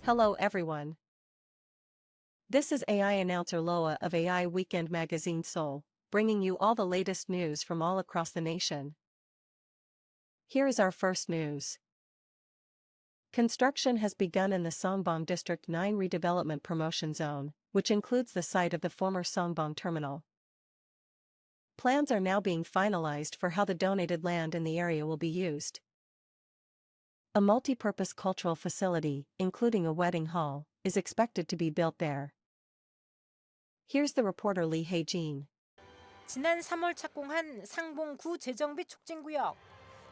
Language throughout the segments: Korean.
Hello everyone. This is AI announcer Loa of AI Weekend Magazine Seoul, bringing you all the latest news from all across the nation. Here is our first news. Construction has begun in the Songbong District 9 Redevelopment Promotion Zone, which includes the site of the former Songbong Terminal. Plans are now being finalized for how the donated land in the area will be used. A multi-purpose cultural facility, including a wedding hall, is expected to be built there. Here's the reporter Lee Hae-jin. 지난 3월 착공한 상봉구 재정비 촉진구역.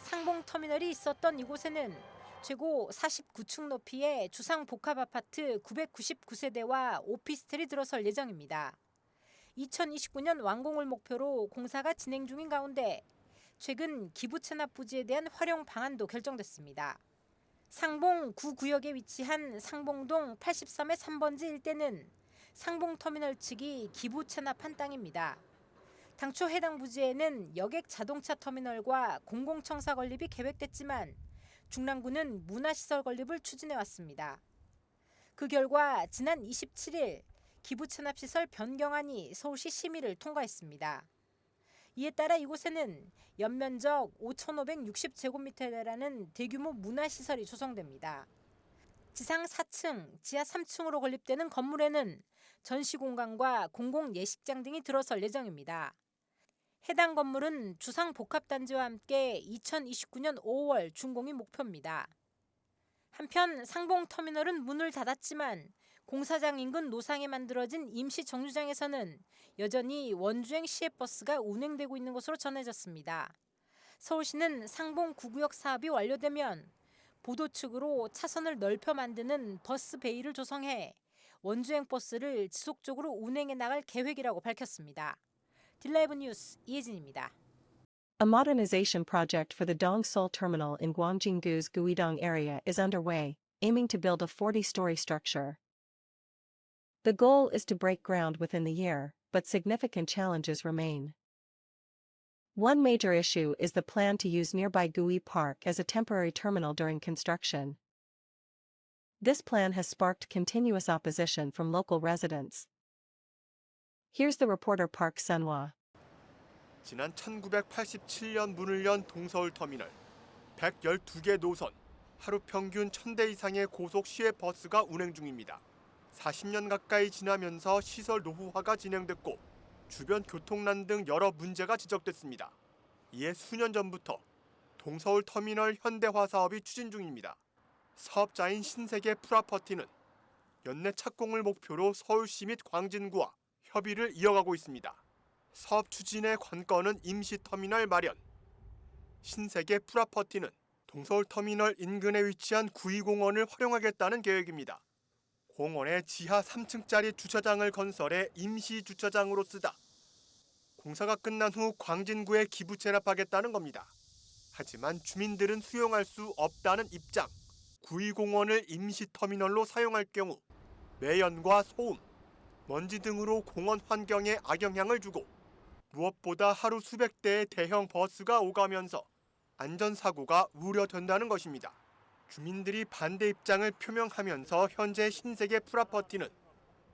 상봉터미널이 있었던 이곳에는 최고 49층 높이의 주상 복합 아파트 999세대와 오피스텔이 들어설 예정입니다. 2029년 완공을 목표로 공사가 진행 중인 가운데 최근 기부 체납 부지에 대한 활용 방안도 결정됐습니다. 상봉 9구역에 위치한 상봉동 83의 3번지 일대는 상봉터미널 측이 기부 체납한 땅입니다. 당초 해당 부지에는 여객 자동차 터미널과 공공청사 건립이 계획됐지만 중랑구는 문화시설 건립을 추진해왔습니다. 그 결과 지난 27일 기부 체납시설 변경안이 서울시 심의를 통과했습니다. 이에 따라 이곳에는 연면적 5,560제곱미터에 달하는 대규모 문화시설이 조성됩니다. 지상 4층, 지하 3층으로 건립되는 건물에는 전시공간과 공공예식장 등이 들어설 예정입니다. 해당 건물은 주상복합단지와 함께 2029년 5월 준공이 목표입니다. 한편 상봉터미널은 문을 닫았지만 공사장 인근 노상에 만들어진 임시 정류장에서는 여전히 원주행 시외버스가 운행되고 있는 것으로 전해졌습니다. 서울시는 상봉 9구역 사업이 완료되면 보도 측으로 차선을 넓혀 만드는 버스 베이를 조성해 원주행 버스를 지속적으로 운행해 나갈 계획이라고 밝혔습니다. 딜라이브 뉴스 이혜진입니다. A modernization project for the Dong-Seol Terminal in Gwangjin-gu's Guidong area is underway, aiming to build a 40-story structure. The goal is to break ground within the year, but significant challenges remain. One major issue is the plan to use nearby Gui Park as a temporary terminal during construction. This plan has sparked continuous opposition from local residents. Here's the reporter Park Sun-hwa. 지난 1987년 문을 연 동서울터미널, 112개 노선, 하루 평균 1000대 이상의 고속 시외버스가 운행 중입니다. 40년 가까이 지나면서 시설 노후화가 진행됐고 주변 교통난 등 여러 문제가 지적됐습니다. 이에 수년 전부터 동서울터미널 현대화 사업이 추진 중입니다. 사업자인 신세계 프라퍼티는 연내 착공을 목표로 서울시 및 광진구와 협의를 이어가고 있습니다. 사업 추진의 관건은 임시터미널 마련. 신세계 프라퍼티는 동서울터미널 인근에 위치한 구이공원을 활용하겠다는 계획입니다. 공원에 지하 3층짜리 주차장을 건설해 임시주차장으로 쓰다. 공사가 끝난 후 광진구에 기부 체납하겠다는 겁니다. 하지만 주민들은 수용할 수 없다는 입장. 구이공원을 임시터미널로 사용할 경우 매연과 소음, 먼지 등으로 공원 환경에 악영향을 주고 무엇보다 하루 수백 대의 대형 버스가 오가면서 안전사고가 우려된다는 것입니다. 주민들이 반대 입장을 표명하면서 현재 신세계 프라퍼티는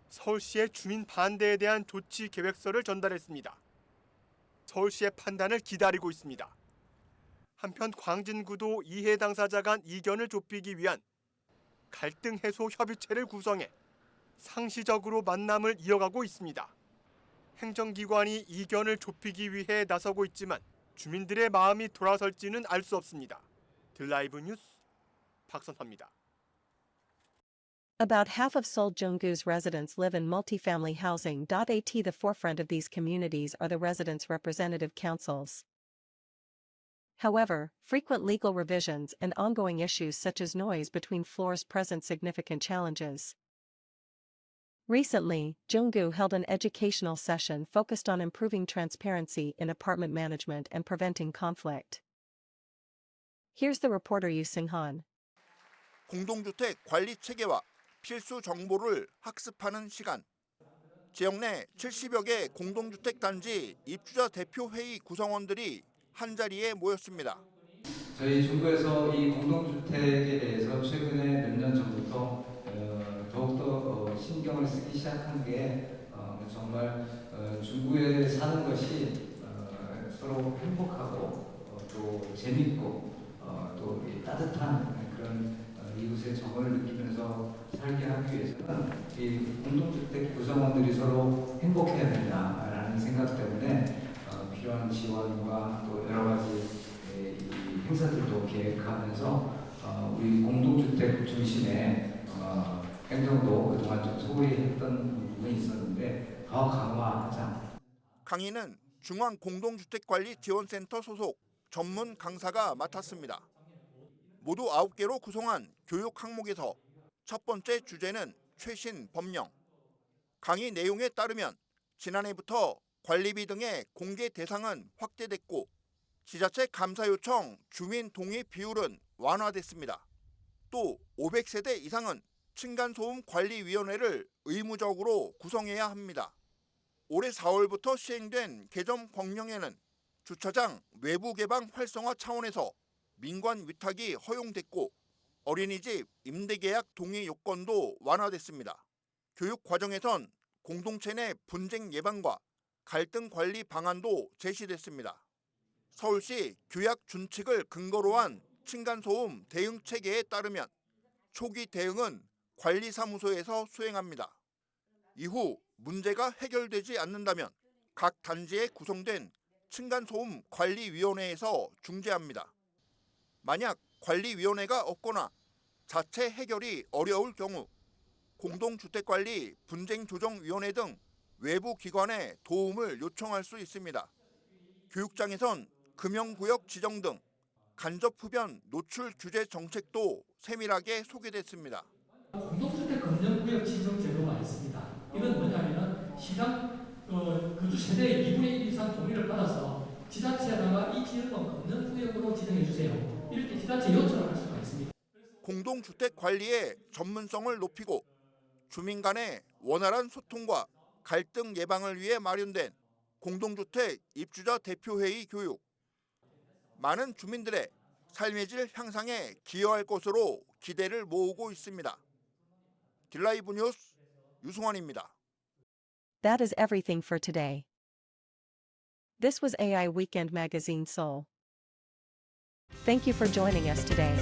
서울시의 주민 반대에 대한 조치 계획서를 전달했습니다. 서울시의 판단을 기다리고 있습니다. 한편 광진구도 이해 당사자 간 이견을 좁히기 위한 갈등 해소 협의체를 구성해 상시적으로 만남을 이어가고 있습니다. 행정기관이 이견을 좁히기 위해 나서고 있지만 주민들의 마음이 돌아설지는 알 수 없습니다. 딜라이브 뉴스 박선화입니다. About half of Seoul Junggu's residents live in multifamily housing. At the forefront of these communities are the residents' representative councils. However, frequent legal revisions and ongoing issues such as noise between floors present significant challenges. Recently, Junggu held an educational session focused on improving transparency in apartment management and preventing conflict. Here's the reporter Yu Seung-han. 공동주택 관리 체계와 필수 정보를 학습하는 시간. 지역 내 70여 개 공동주택 단지 입주자 대표 회의 구성원들이 한자리에 모였습니다. 저희 중구에서 이 공동주택에 대해서 최근에 몇 년 전부터 정말 중구에 사는 것이 서로 행복하고 또 재밌고 또 따뜻한 그런 이웃의 정을 느끼면서 살게 하기 위해서는 이 공동주택 구성원들이 서로 행복해야 된다라는 생각 때문에 필요한 지원과 또 여러 가지 이 행사들도 계획하면서 우리 공동주택 중심의 행정도 그동안 좀 소홀히 했던 부분이 있었는데 더 강화하자. 강의는 중앙공동주택관리지원센터 소속 전문 강사가 맡았습니다. 모두 9개로 구성한 교육 항목에서 첫 번째 주제는 최신 법령. 강의 내용에 따르면 지난해부터 관리비 등의 공개 대상은 확대됐고 지자체 감사 요청 주민 동의 비율은 완화됐습니다. 또 500세대 이상은 층간소음관리위원회를 의무적으로 구성해야 합니다. 올해 4월부터 시행된 개정 법령에는 주차장 외부 개방 활성화 차원에서 민관 위탁이 허용됐고 어린이집 임대계약 동의 요건도 완화됐습니다. 교육 과정에선 공동체 내 분쟁 예방과 갈등 관리 방안도 제시됐습니다. 서울시 규약 준칙을 근거로 한 층간소음 대응 체계에 따르면 초기 대응은 관리사무소에서 수행합니다. 이후 문제가 해결되지 않는다면 각 단지에 구성된 층간소음 관리위원회에서 중재합니다. 만약 관리위원회가 없거나 자체 해결이 어려울 경우 공동주택관리 분쟁조정위원회 등 외부 기관의 도움을 요청할 수 있습니다. 교육장에선 금형구역 지정 등 간접흡연 노출 규제 정책도 세밀하게 소개됐습니다. 공동주택 검정구역 지정 제도가 있습니다. 이건 뭐냐면 시장 거주 세대의 2분의 1 이상 동의를 받아서 지자체에다가 이 지역은 검정구역으로 지정해 주세요. 이렇게 지자체 요청을 할 수가 있습니다. 공동주택 관리의 전문성을 높이고 주민 간의 원활한 소통과 갈등 예방을 위해 마련된 공동주택 입주자 대표회의 교육. 많은 주민들의 삶의 질 향상에 기여할 것으로 기대를 모으고 있습니다. 딜라이브 뉴스 유승환입니다. That is everything for today. This was AI Weekend Magazine Seoul. Thank you for joining us today.